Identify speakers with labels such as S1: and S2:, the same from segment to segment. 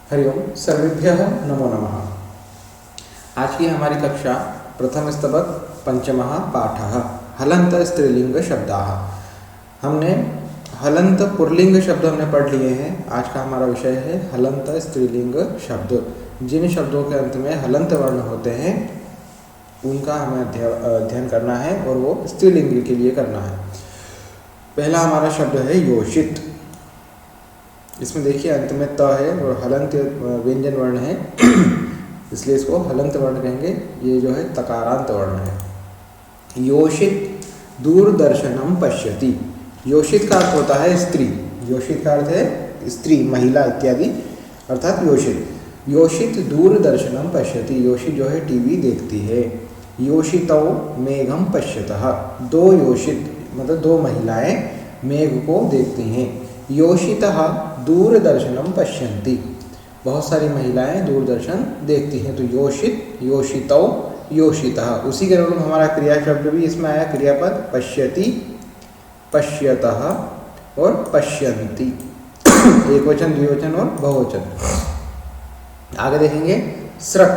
S1: हरिओम सर्वेभ्यः नमो नमः। आज की हमारी कक्षा प्रथम स्तबक पंचमः पाठः हलंत स्त्रीलिंग शब्दाः। हमने हलंत पुल्लिंग शब्द हमने पढ़ लिए हैं। आज का हमारा विषय है हलंत स्त्रीलिंग शब्द। जिन शब्दों के अंत में हलंत वर्ण होते हैं उनका हमें अध्ययन करना है और वो स्त्रीलिंग के लिए करना है। पहला हमारा शब्द है योषित। इसमें देखिए अंत में त है और हलंत व्यंजन वर्ण है इसलिए इसको हलंत वर्ण कहेंगे। ये जो है तकारांत वर्ण है। योषित दूरदर्शनम पश्यति। योषित का अर्थ होता है स्त्री। योषित का अर्थ है स्त्री, महिला इत्यादि, अर्थात योषित। योषित दूरदर्शनम पश्यति। योषित जो है टीवी देखती है। योषितौ मेघम पश्यतः। दो योषित मतलब दो महिलाएं मेघ को देखती हैं। योषितः दूरदर्शनम पश्यन्ति। बहुत सारी महिलाएं दूरदर्शन देखती हैं। तो योषित, योषितौ, योषितः। उसी के अनुरूप हमारा क्रिया शब्द भी इसमें आया। क्रियापद पश्यति, पश्यतः और पश्यन्ति। एक वचन, द्विवचन और बहुवचन। आगे देखेंगे स्रक।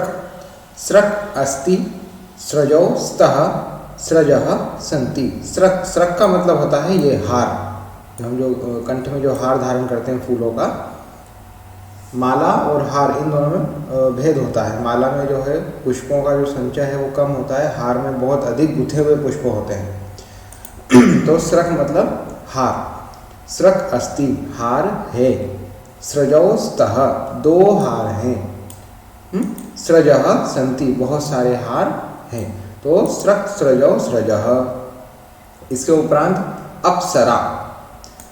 S1: स्रक अस्ति, स्रजौ स्तः, स्रजः सन्ति। स्रक, स्रक का मतलब होता है ये हार। हम जो कंठ में जो हार धारण करते हैं फूलों का, माला और हार इन दोनों में भेद होता है। माला में जो है पुष्पों का जो संचय है वो कम होता है, हार में बहुत अधिक गुथे हुए पुष्प होते हैं। तो स्रक मतलब हार। स्रक अस्ति हार है। स्रजौ स्तः दो हार हैं। स्रजः सन्ति बहुत सारे हार हैं। तो स्रक, स्रजौ, स्रजः। इसके उपरांत अप्सरा।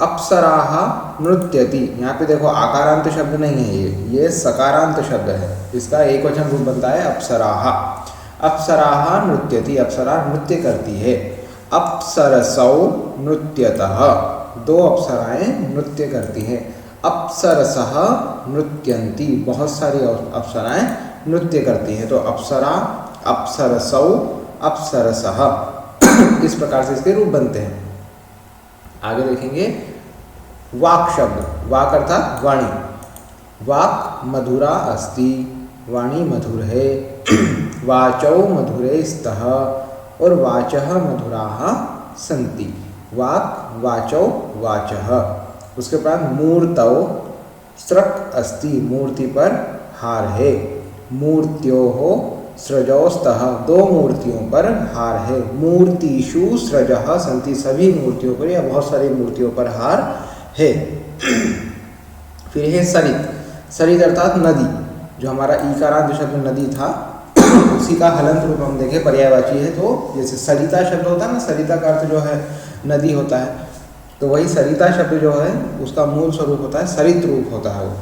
S1: अप्सराः नृत्यति। यहाँ पे देखो आकारांत शब्द नहीं है, ये सकारांत शब्द है। इसका एक वचन रूप बनता है अप्सराः। अप्सराः नृत्यति। अप्सरा नृत्य करती है। अप्सरसौ नृत्यतः। दो अप्सराएं नृत्य करती हैं। अप्सरसः नृत्यन्ति। बहुत सारी अप्सराएं नृत्य करती हैं। तो अप्सरा, अप्सरसौ, अप्सरसः इस प्रकार से इसके रूप बनते हैं। आगे देखेंगे वाक् शब्द। वाक् अर्थात वाणी। वाक् मधुरा अस्ति। वाणी मधुर है। वाचौ मधुरे स्तः और वाचः मधुराः सन्ति। वाक्, वाचौ, वाचः। उसके बाद मूर्तौ। स्रक अस्ति मूर्ति पर हार है। मूर्त्योः स्रजौ स्तः दो मूर्तियों पर हार है। मूर्तिषु स्रजः सन्ति सभी मूर्तियों पर या बहुत सारी मूर्तियों पर हार है। फिर है सरित। सरित अर्थात नदी। जो हमारा ईकारांत शब्द नदी था उसी का हलंत रूप हम देखें पर्यायवाची है। तो जैसे सरिता शब्द होता है ना, सरिता का अर्थ जो है नदी होता है, तो वही सरिता शब्द जो है उसका मूल स्वरूप होता है सरित रूप होता है वो।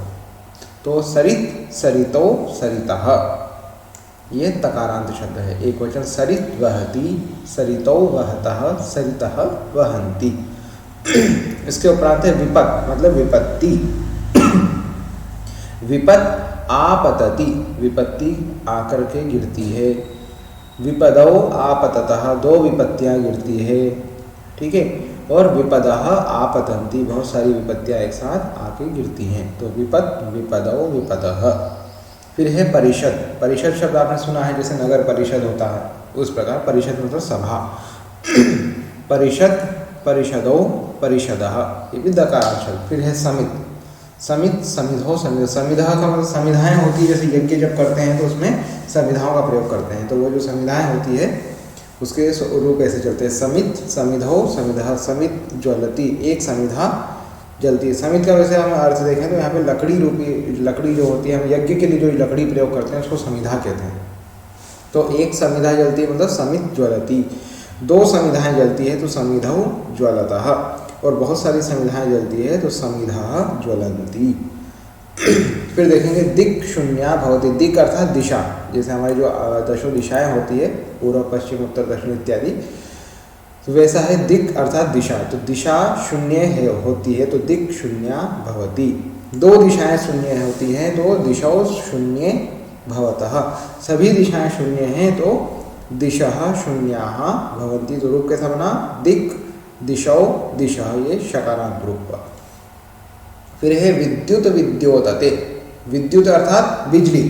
S1: तो सरित, सरितौ, सरितः ये तकारांत शब्द है। एक वचन सरित वहति, सरितौ वहतः, सरितः वहन्ति। इसके उपरांत है विपत् मतलब विपत्ति। विपत् आपतति। विपत्ति आकर के गिरती है। विपदौ आपततः दो विपत्तियां गिरती है। ठीक है। और विपदः आपतन्ति बहुत सारी विपत्तियां एक साथ आके गिरती हैं। तो विपत्, विपदौ, विपदः। फिर है परिषद। परिषद शब्द आपने सुना है जैसे नगर परिषद होता है उस प्रकार परिषद मतलब सभा। परिषद, परिषदौ, परिषदः ये भी दकारांत शब्द। फिर है समित। समित, समिधौ, समिध। समिधा का मतलब समिधाएँ होती है। जैसे यज्ञ जब करते हैं तो उसमें समिधाओं का प्रयोग करते हैं। तो वो जो समिधाएँ होती है उसके रूप ऐसे चलते हैं। समित, समिधौ, समिधः। समित ज्वलति एक समिधा जलती है। समित का वैसे हम अर्थ देखें तो यहाँ पे लकड़ी रूपी, लकड़ी जो होती है हम यज्ञ के लिए जो लकड़ी प्रयोग करते हैं उसको समिधा कहते हैं। तो एक समिधा जलती है मतलब समित ज्वलति। दो समिधाएं जलती है तो समिधौ ज्वलतः। और बहुत सारी समिधाएं जलती है तो समिधाः ज्वलन्ति। फिर देखेंगे दिक् शून्या भवति। दिक् अर्थात दिशा। जैसे हमारी जो दशों दिशाएं होती है पूर्व, पश्चिम, उत्तर, दक्षिण इत्यादि, तो वैसा है दिक् अर्थात दिशा। तो दिशा शून्य है होती है तो दिक् शून्या भवति। दो दिशाएं शून्य होती हैं तो दिशौ शून्य भवतः। सभी दिशाएं शून्य हैं तो दिशः शून्याः भवन्ति। तो रूप कैसा बना? दिक्, दिशौ, दिशा। ये शकारांत रूप। फिर है विद्युत विद्योतते। विद्युत अर्थात बिजली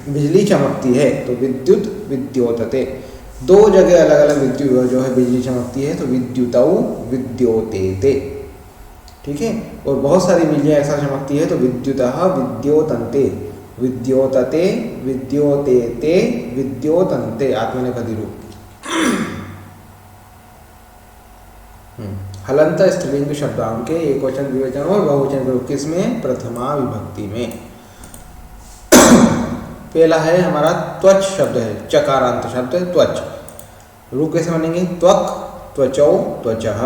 S1: बिजली चमकती है तो विद्युत विद्योतते। दो जगह अलग अलग विद्युत जो है बिजली चमकती है तो विद्युतौ विद्योतेते। ठीक है, और बहुत सारी बिजलियाँ ऐसा चमकती है तो विद्युतः विद्योतन्ते, विद्योतते विद्योतेते विद्योतन्ते आत्मनेपदी रूप। हलंत स्त्रीलिंग शब्दांक के एक वचन द्विवचन और बहुवचन के रूप किसमें? प्रथमा विभक्ति में। पहला है हमारा त्वच शब्द है, चकारांत शब्द है त्वच। रूप कैसे बनेंगे? त्वक त्वचौ त्वचः।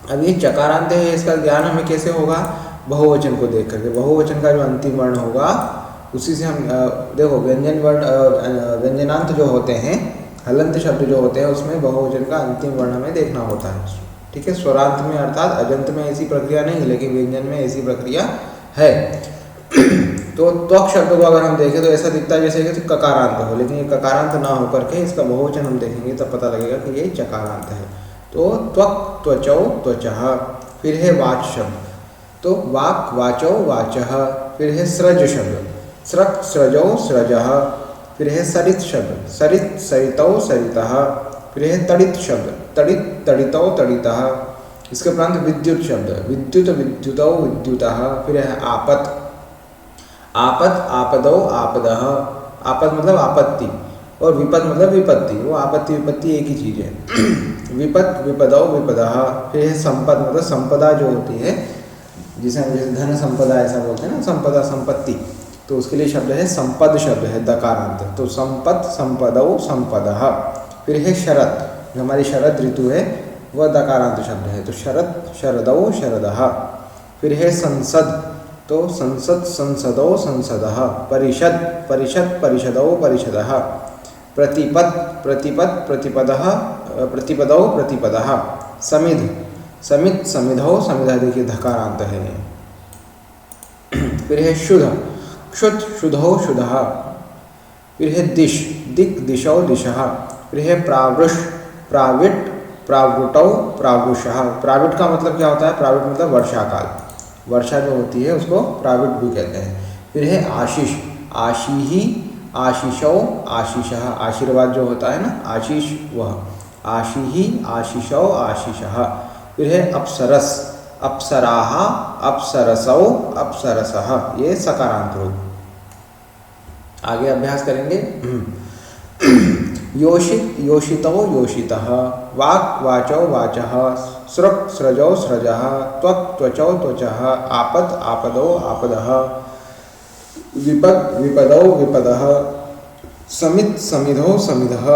S1: अब ये चकारांत है, इसका ज्ञान हमें कैसे होगा? बहुवचन को देख करके। बहुवचन का जो अंतिम वर्ण होगा उसी से हम देखो व्यंजन वर्ण व्यंजनांत जो होते हैं, हलंत शब्द जो होते हैं उसमें बहुवचन का अंतिम वर्ण हमें देखना होता है। ठीक है, स्वरांत में अर्थात अजंत में ऐसी प्रक्रिया नहीं, लेकिन व्यंजन में ऐसी प्रक्रिया है। तो त्वक शब्द को अगर हम देखें तो ऐसा दिखता है जैसे कि ककारांत हो, लेकिन ये ककारांत ना होकर के इसका बहुवचन हम देखेंगे तब पता लगेगा कि ये चकारांत है। तो त्वक त्वचौ त्वचः। फिर है वाच शब्द, तो वाक वाचौ वाचः। फिर है स्रज शब्द, स्रक स्रजौ स्रजः। फिर है सरित शब्द, सरित सरितौ सरितः। फिर है तड़ित शब्द, तड़ित तड़ितौ तड़ितः। इसके उपरांत विद्युत शब्द, विद्युत विद्युतौ विद्युतः। फिर है आपत, आपत आपदौ आपदः। आपत मतलब आपत्ति और विपद मतलब विपत्ति, वो आपत्ति विपत्ति एक ही चीज़ है। विपद विपदौ विपदः। फिर है संपद मतलब संपदा जो होती है, जिसे हम जैसे धन संपदा ऐसा बोलते हैं ना, संपदा संपत्ति, तो उसके लिए शब्द है संपद शब्द है दकारांत। तो संपद संपदौ संपदः। फिर है शरद, जो हमारी शरद ऋतु है वह दकारांत शब्द है, तो शरद शरदौ शरदः। फिर है संसद, तो संसद संसदौ संसदः। परिषद परिषद परिषदौ परिषदः। प्रतिपद प्रतिपद प्रतिपदः प्रतिपदौ प्रतिपदः। समिध समित समिधौ समिधः, देखिए धकारांत है। फिर है शुद्ध, क्षुत शुद्धौ शुद्धः। फिर है दिश, दिक् दिशौ दिशः। फिर है प्रावृष, प्राविट प्रावृटौ प्रावृषः। प्राविट का मतलब क्या होता है? प्राविट मतलब वर्षा काल, वर्षा जो होती है उसको प्राविट भी कहते हैं। फिर है आशीष, आशीहि आशीषौ आशीषः। आशीर्वाद जो होता है ना, आशीष वह, आशीहि आशीषौ आशीषः। फिर है अप्सरस, अप्सराः अप्सरसौ अप्सरसः, ये सकारांत रूप। आगे अभ्यास करेंगे। योषित योषितौ योषितः। वाक् वाचौ वाचः। स्रक् स्रजौ स्रजः। त्वक् त्वचौ त्वचः। आपत् आपदौ आपदः। विपद विपदौ विपदः। समित समिधौ समिधः।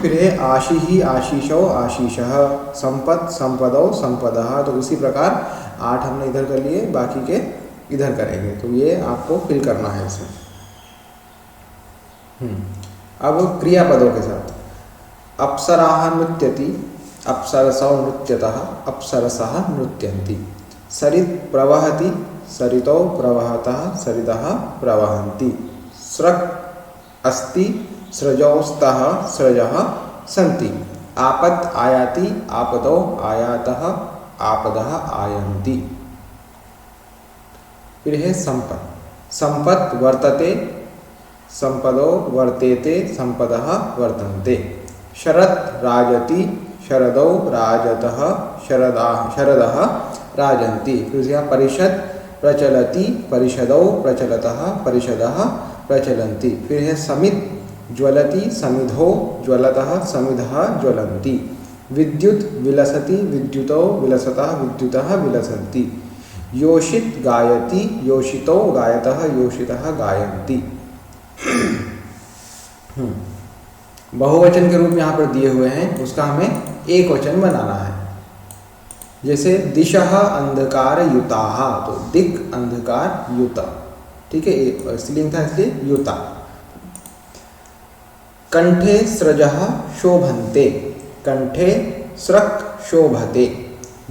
S1: फिर है आशीहि आशीषौ आशीषः। संपत् संपदौ संपदः। तो उसी प्रकार 8 हमने इधर कर लिए, बाकी के इधर करेंगे, तो ये आपको फिल करना है इसे। अब क्रियापदों के साथ। अप्सराः नृत्यति, अप्सरसौ नृत्यतः, अप्सरसः नृत्यन्ति। सरित् प्रवहति, सरितौ प्रवहतः, सरितः प्रवहन्ति। स्रक् अस्ति, स्रजौ स्तः, स्रजः सन्ति। आपत् आयाति, आपदौ आयातः, आपदः आयन्ति। फिर है संपत्, संपत् वर्तते, संपदो वर्तेते, संपदः वर्तन्ते। शरत् राजति, शरदौ राजतः, शरदः राजन्ति। फिर परिषद प्रचलति, परिषदौ प्रचलतः, परिषदः प्रचलन्ति। फिर है समित ज्वलति, समिधौ ज्वलतः, समिधः ज्वलन्ति। विद्युत विलसति, विद्युतौ विलसतः, विद्युतः विलसन्ति। योषित गायति, योषितौ गायतः, योषितः गायन्ति। बहुवचन के रूप यहाँ पर दिए हुए हैं, उसका हमें एक वचन बनाना है। जैसे दिशः अंधकार युताः, तो दिक् अंधकार युता, ठीक है, स्त्रीलिंग था इसलिए युता। कंठे स्रजः शोभन्ते, कंठे स्रक् शोभते।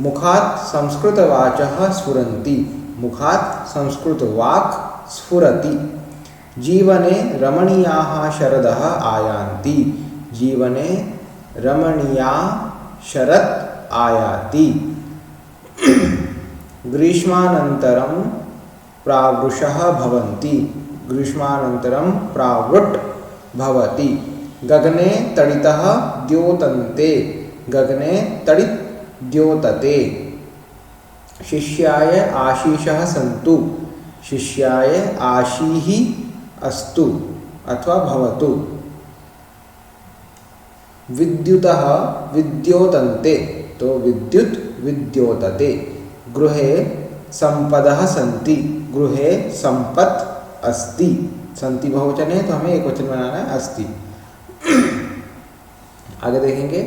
S1: मुखात् संस्कृतवाचः स्फुरन्ति, मुखात् संस्कृतवाक् स्फुरति। जीवने रमणीयाः शरदः आयान्ति, जीवने रमणीया शरत् आयाति। ग्रीष्मानन्तरं प्रावृषः भवन्ति, ग्रीष्मानन्तरं प्रावृट् भवति। गगने तडितः द्योतन्ते, गगने तडित् द्योतते। शिष्याय आशीषः सन्तु, शिष्याय आशीः अस्तु अथवा भवतु। विद्युतः विद्योतन्ते, तो विद्युत् विद्योतते। गृहे संपदः सन्ति, गृहे संपत् अस्ति। सन्ति बहुवचन है तो हमें एक वचन बनाना है अस्ति। आगे देखेंगे,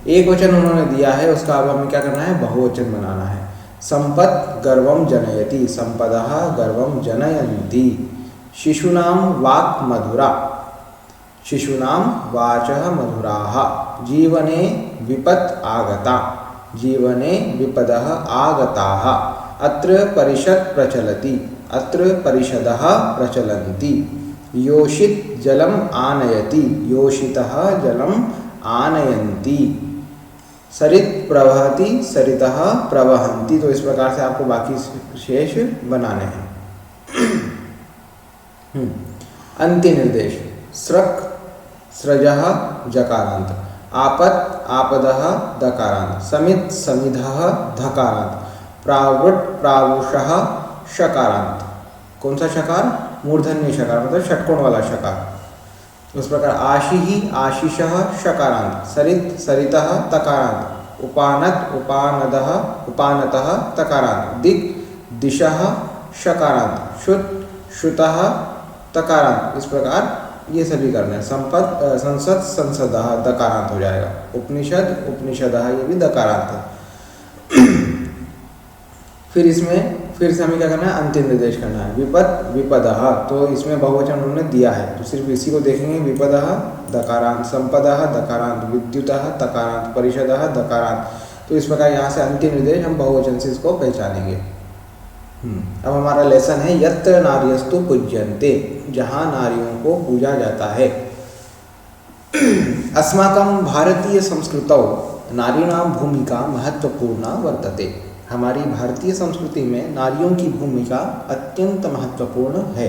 S1: एक वचन उन्होंने दिया है, उसका अब हमें क्या करना है, बहुवचन बनाना है। संपत् गर्वं जनयति, संपदः गर्वं जनयन्ति। शिशूनां वाक् मधुरा, शिशूनां वाचः मधुराः। जीवने विपत् आगता, जीवने विपदः आगताः। अत्र परिषत् प्रचलति, अत्र परिषदः प्रचलन्ति। योषित जलम् आनयति, योषितः जलम् आनयन्ति। सरित प्रवहति, सरितः प्रवहन्ति। तो इस प्रकार से आपको बाकी शेष बनाने हैं। अंत्य निर्देश, स्रक् स्रजः जकारांत, आपत् आपदः दकारांत, समित् समिधः धकारांत, प्रावृट् प्रावुषः शकारांत। कौन सा शकार, मूर्धन्य शकार, मतलब षटकोण वाला शकार। उस प्रकार आशीः आशीषः शकारांत, सरित सरितः तकारांत, उपानत उपानदः उपानतः तकारांत, दिक् दिशः शकारांत, श्रुत श्रुतः तकारांत। इस प्रकार ये सभी करना है। संपद संसद संसदः दकारांत हो जाएगा। उपनिषद उपनिषदः ये भी दकारांत है। फिर इसमें फिर से हमें क्या करना है, अंतिम निर्देश करना है। विपद विपदः, तो इसमें बहुवचन उन्होंने दिया है तो सिर्फ इसी को देखेंगे। विपदः दकारांत, संपदः दकारांत, विद्युतः तकारांत, परिषदः दकारांत। तो इस प्रकार यहाँ से अंतिम निर्देश हम बहुवचन से इसको पहचानेंगे। अब हमारा लेसन है यत्र नार्यस्तु पूज्यन्ते, जहाँ नारियों को पूजा जाता है। अस्माकं भारतीय संस्कृतौ नारीणां भूमिका महत्वपूर्णा वर्तते। हमारी भारतीय संस्कृति में नारियों की भूमिका अत्यंत महत्वपूर्ण है।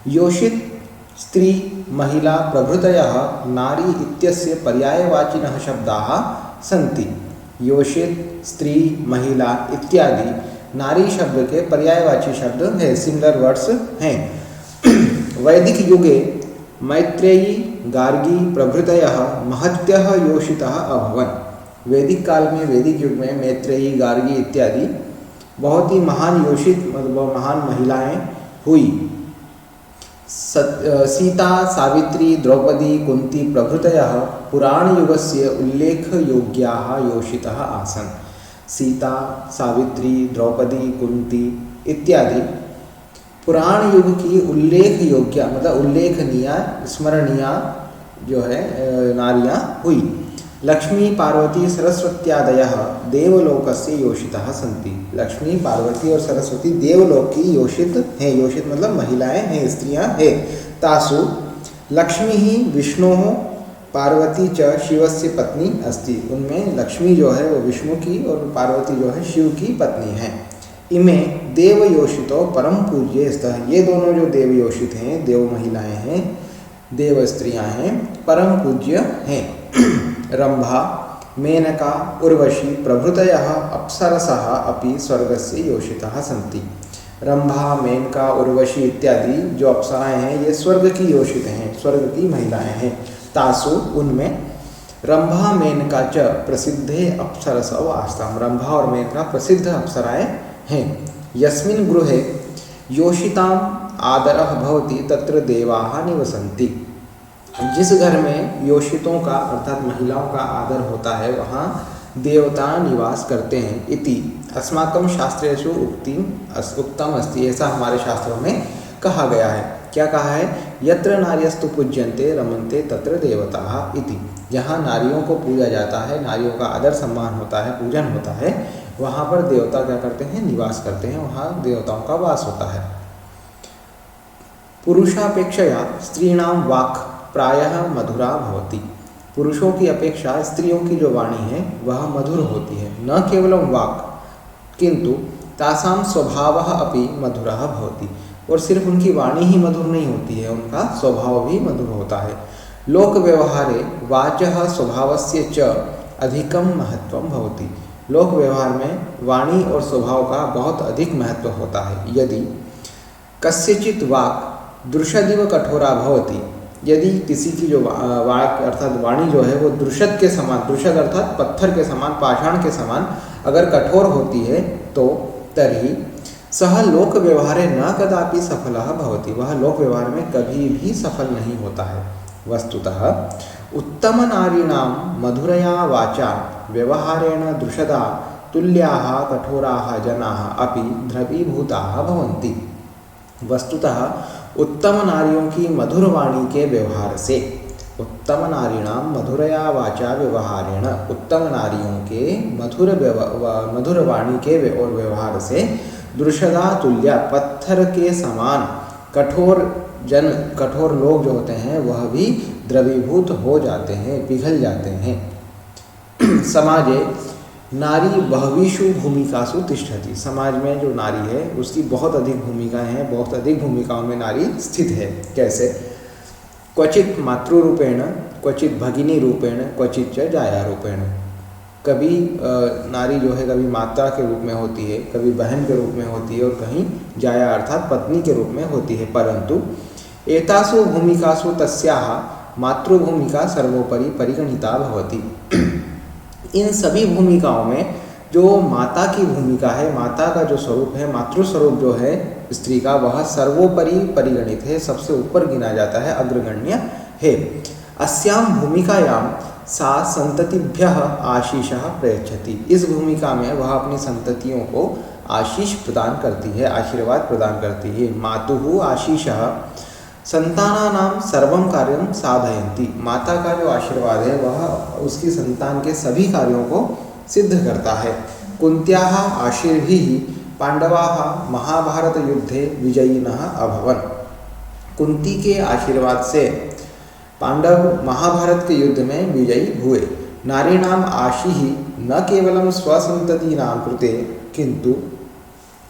S1: योषित स्त्री महिला प्रभृतयः नारी इत्यस्य पर्यायवाचिनः शब्दाः सन्ति। योषित स्त्री महिला इत्यादि नारी शब्द के पर्यायवाची शब्द है, सिमिलर वर्ड्स हैं। वैदिक युगे मैत्रेयी गार्गी प्रभृतयः महत्यः योषितः अभवन्। वैदिक काल में, वैदिक युग में मैत्रेयी गार्गी इत्यादि बहुत ही महान योषित, मतलब महान महिलाएं हुई। सीता सावित्री द्रौपदी कुंती प्रभृतयः पुराण युगस्य उल्लेख योग्याः योषितः आसन्। सीता सावित्री द्रौपदी कुंती इत्यादि पुराण युग की उल्लेख योग्य, मतलब उल्लेखनीय स्मरणीय जो है नारियां हुई। लक्ष्मी पार्वती सरस्वत्यादयः देवलोकस्य योषितः सन्ति। लक्ष्मी पार्वती और सरस्वती देवलोक की योषित हैं। योषित मतलब महिलाएं हैं, स्त्रियां हैं। तासु लक्ष्मी ही विष्णोः पार्वती च शिवस्य पत्नी अस्ति। उनमें लक्ष्मी जो है वो विष्णु की और पार्वती जो है शिव की पत्नी है। इमे देवयोषितो परम पूज्य स्तः। ये दोनों जो देवयोषित हैं, देव महिलाएं हैं, देव स्त्रियां हैं, परम पूज्य हैं। रंभा मेनका उर्वशी प्रभृतयः अप्सरसः अपि स्वर्गस्य योषिताः सन्ति। रंभा मेनका उर्वशी इत्यादि जो अप्सराएं हैं ये स्वर्ग की योषित हैं, स्वर्ग की महिलाएं हैं। तासु उनमें रंभा मेनका च प्रसिद्धे अप्सरसौ आस्ताम्। रंभा और मेनका प्रसिद्ध अप्सराएं हैं। यस्मिन् गृहे योषिताम् आदरः भवति तत्र देवाः निवसन्ति। जिस घर में योषितों का अर्थात महिलाओं का आदर होता है वहाँ देवता निवास करते हैं। इति अस्माकं शास्त्रेषु उक्तम अस्ति। ऐसा हमारे शास्त्रों में कहा गया है। क्या कहा है, यत्र नार्यस्तु पूज्यन्ते रमन्ते तत्र देवताः इति। जहाँ नारियों को पूजा जाता है, नारियों का आदर सम्मान होता है, पूजन होता है, वहाँ पर देवता क्या करते हैं, निवास करते हैं, वहाँ देवताओं का वास होता है। पुरुषापेक्षया स्त्रीणां वाक् प्रायः मधुरा भवति। पुरुषों की अपेक्षा स्त्रियों की जो वाणी है वह मधुर होती है। न केवलम वाक् किंतु तासां स्वभावः अपि मधुरः भवति। और सिर्फ उनकी वाणी ही मधुर नहीं होती है, उनका स्वभाव भी मधुर होता है। लोक व्यवहारे वाचः स्वभावस्य च अधिकं महत्वं भवति। लोक व्यवहार में वाणी और स्वभाव का बहुत अधिक महत्व होता है। यदि कस्यचित् वाक् दृषदिव कठोरा भवति, यदि किसी की जो वाक् अर्थात वाणी जो है वो दृषद के समान, दृषद अर्थात पत्थर के समान, पाषाण के समान अगर कठोर होती है तो तर्हि सह लोक व्यवहारे न कदापि सफलः भवति, वह लोक व्यवहार में कभी भी सफल नहीं होता है। वस्तुतः उत्तम नारीणां मधुरया वाचा व्यवहारेण दृषदा तुल्याः कठोराः जनाः अपि द्रवीभूताः भवन्ति। वस्तुतः उत्तम नारियों की मधुर वाणी के व्यवहार से, उत्तम नारीणां मधुरया वाचा व्यवहारेण, उत्तम नारियों के मधुर वाणी के और व्यवहार से दृषदा तुल्य, पत्थर के समान कठोर लोग जो होते हैं वह भी द्रवीभूत हो जाते हैं, पिघल जाते हैं। समाजे नारी बहवीषु भूमिकासु तिष्ठति, समाज में जो नारी है उसकी बहुत अधिक भूमिकाएं हैं, बहुत अधिक भूमिकाओं में नारी स्थित है। कैसे? क्वचित मातृरूपेण, क्वचित भगिनी रूपेण, क्वचित च जाया रूपेण। कभी नारी जो है कभी माता के रूप में होती है, कभी बहन के रूप में होती है और कहीं जाया अर्थात पत्नी के रूप में होती है। परंतु एतासु भूमिकासु तस्याः मातृभूमिका सर्वोपरि परिगणिता भवति। इन सभी भूमिकाओं में जो माता की भूमिका है, माता का जो स्वरूप है, मातृ स्वरूप जो है स्त्री का, वह सर्वोपरि परिगणित है, सबसे ऊपर गिना जाता है, अग्रगण्य है। अस्यां भूमिकायां सा संततिभ्यः आशीषः प्रयच्छति, इस भूमिका में वह अपनी संततियों को आशीष प्रदान करती है, आशीर्वाद प्रदान करती है। मातुः आशीषः संतानानां सर्वं कार्यं साधयन्ति, माता का जो आशीर्वाद है वह उसकी संतान के सभी कार्यों को सिद्ध करता है। कुन्त्याः आशीर्भिः पांडवाः महाभारत युद्धे विजयिनः अभवन्, कुंती के आशीर्वाद से पांडव महाभारत के युद्ध में विजयी हुए। नारीणाम आशीः न केवलं स्वसंततीनां कृते किंतु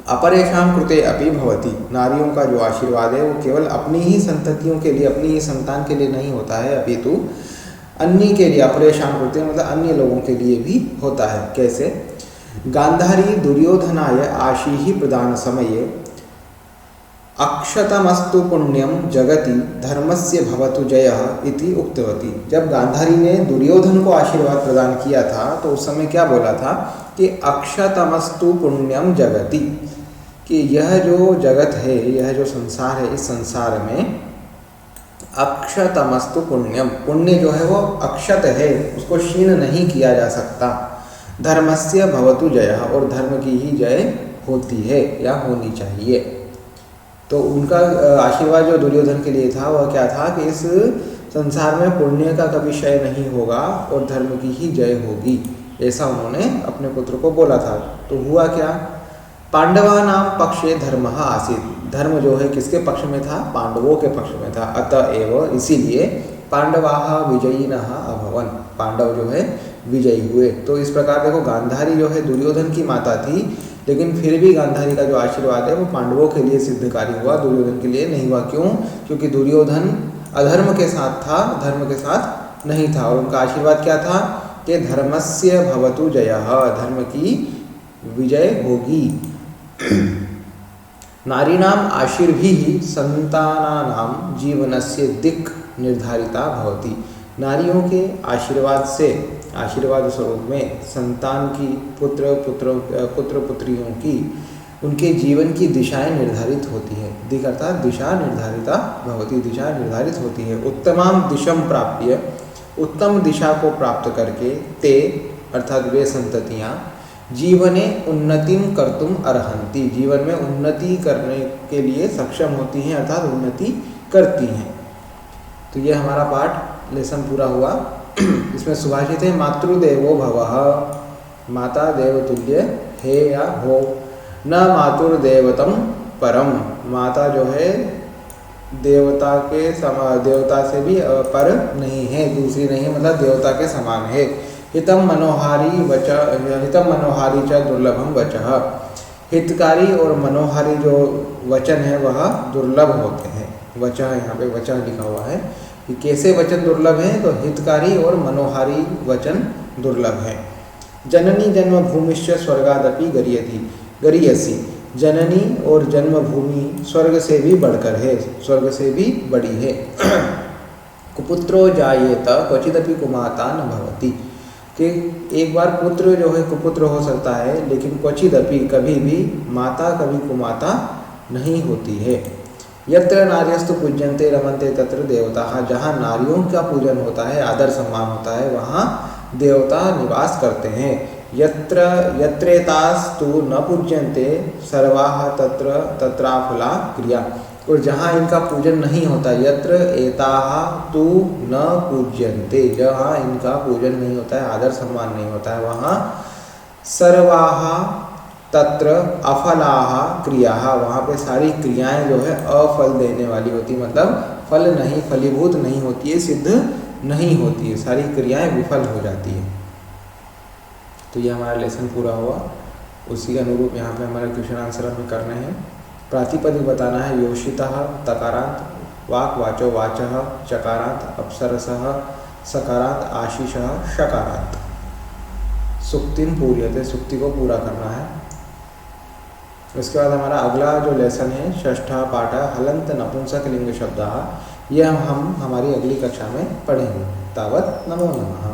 S1: अपरेषां कृते अपि भवति, नारियों का जो आशीर्वाद है वो केवल अपनी ही संततियों के लिए, अपनी ही संतान के लिए नहीं होता है, अपितु अन्य के लिए, अपरेषां कृते मतलब अन्य लोगों के लिए भी होता है। कैसे? गांधारी दुर्योधनाय आशीः प्रदान समये अक्षतमस्तु पुण्यम जगति धर्मस्य भवतु जयः इति उक्तवती। जब गांधारी ने दुर्योधन को आशीर्वाद प्रदान किया था तो उस समय क्या बोला था कि अक्षतमस्तु पुण्यम जगति, कि यह जो जगत है, यह जो संसार है, इस संसार में अक्षतमस्तु पुण्यम, पुण्य जो है वो अक्षत है, उसको क्षीण नहीं किया जा सकता। धर्मस्य भवतु जयः, और धर्म की ही जय होती है या होनी चाहिए। तो उनका आशीर्वाद जो दुर्योधन के लिए था वह क्या था कि इस संसार में पुण्य का कभी क्षय नहीं होगा और धर्म की ही जय होगी, ऐसा उन्होंने अपने पुत्र को बोला था। तो हुआ क्या? पांडवानां पक्षे धर्मः आसीत्, धर्म जो है किसके पक्ष में था? पांडवों के पक्ष में था। अतएव इसीलिए पांडवाः विजयिनः अभवन्, पांडव जो है विजयी हुए। तो इस प्रकार देखो, गांधारी जो है दुर्योधन की माता थी, लेकिन फिर भी गांधारी का जो आशीर्वाद है वो पांडवों के लिए सिद्धकारी हुआ, दुर्योधन के लिए नहीं हुआ। क्यों? क्योंकि दुर्योधन अधर्म के साथ था, धर्म के साथ नहीं था। और उनका आशीर्वाद क्या था कि धर्मस्य भवतु जयः, धर्म की विजय होगी। नारीणाम आशीर्भिः संतानानां जीवनस्य दिक् निर्धारिता भवति, नारियों के आशीर्वाद से, आशीर्वाद स्वरूप में संतान की, पुत्र पुत्रियों की, उनके जीवन की दिशाएं निर्धारित होती है। दिक् अर्थात दिशा निर्धारिता भवति, दिशा निर्धारित होती है। उत्तमां दिशं प्राप्य, उत्तम दिशा को प्राप्त करके, ते अर्थात वे संततियाँ जीवने उन्नतिं कर्तुम अर्हन्ति, जीवन में उन्नति करने के लिए सक्षम होती हैं, अर्थात उन्नति करती हैं। तो ये हमारा पाठ लेसन पूरा हुआ। इसमें सुभाषित है, मातृदेवो भवः, माता देवतुल्य है या हो, न मातुर्देवतम परम, माता जो है देवता के देवता से भी पर नहीं है, दूसरी नहीं है, मतलब देवता के समान है। हितम मनोहारी वच, हितम मनोहारी च दुर्लभम वचः, हितकारी और मनोहारी जो वचन है वह दुर्लभ होते हैं। वचन, यहाँ पे वचन लिखा हुआ है कि कैसे वचन दुर्लभ हैं, तो हितकारी और मनोहारी वचन दुर्लभ हैं। जननी जन्मभूमिश्च स्वर्गादपि गरीयसी, जननी और जन्मभूमि स्वर्ग से भी बढ़कर है, स्वर्ग से भी बड़ी है। कुपुत्रो जायेत क्वचिदपि कुमाता न भवति, कि एक बार पुत्र जो है कुपुत्र हो सकता है, लेकिन क्वचिदपि कभी भी माता कभी कुमाता नहीं होती है। यत्र नार्यस्तु पूज्यन्ते रमन्ते तत्र देवताः, जहाँ नारियों का पूजन होता है, आदर सम्मान होता है, वहाँ देवता निवास करते हैं। यत्र यत्रेतास्तु न पूज्यन्ते सर्वाः तत्र तत्राफला क्रिया, और जहाँ इनका पूजन नहीं होता, यत्र एताः तु न पूज्यन्ते, जहाँ इनका पूजन नहीं होता है, आदर सम्मान नहीं होता है, वहाँ सर्वाः तत्र अफलाः क्रियाः, वहाँ पे सारी क्रियाएं जो है अफल देने वाली होती, मतलब फल नहीं, फलीभूत नहीं होती है, सिद्ध नहीं होती है, सारी क्रियाएं विफल हो जाती है। तो ये हमारा लेसन पूरा हुआ। उसी के अनुरूप यहाँ पे हमारे क्वेश्चन आंसर हमें करने हैं। प्रातिपदिक बताना है योषितः तकारांत, वाक वाचो वाचः चकारांत, अप्सरसः सकारांत, आशीषः शकारांत। सुक्तिम पूर्यते, सुक्ति को पूरा करना है। उसके बाद हमारा अगला जो लेसन है षष्ठा पाठ हलंत नपुंसकलिंग शब्दाः, यह हम हमारी अगली कक्षा में पढ़ेंगे। तावत् नमो नमः।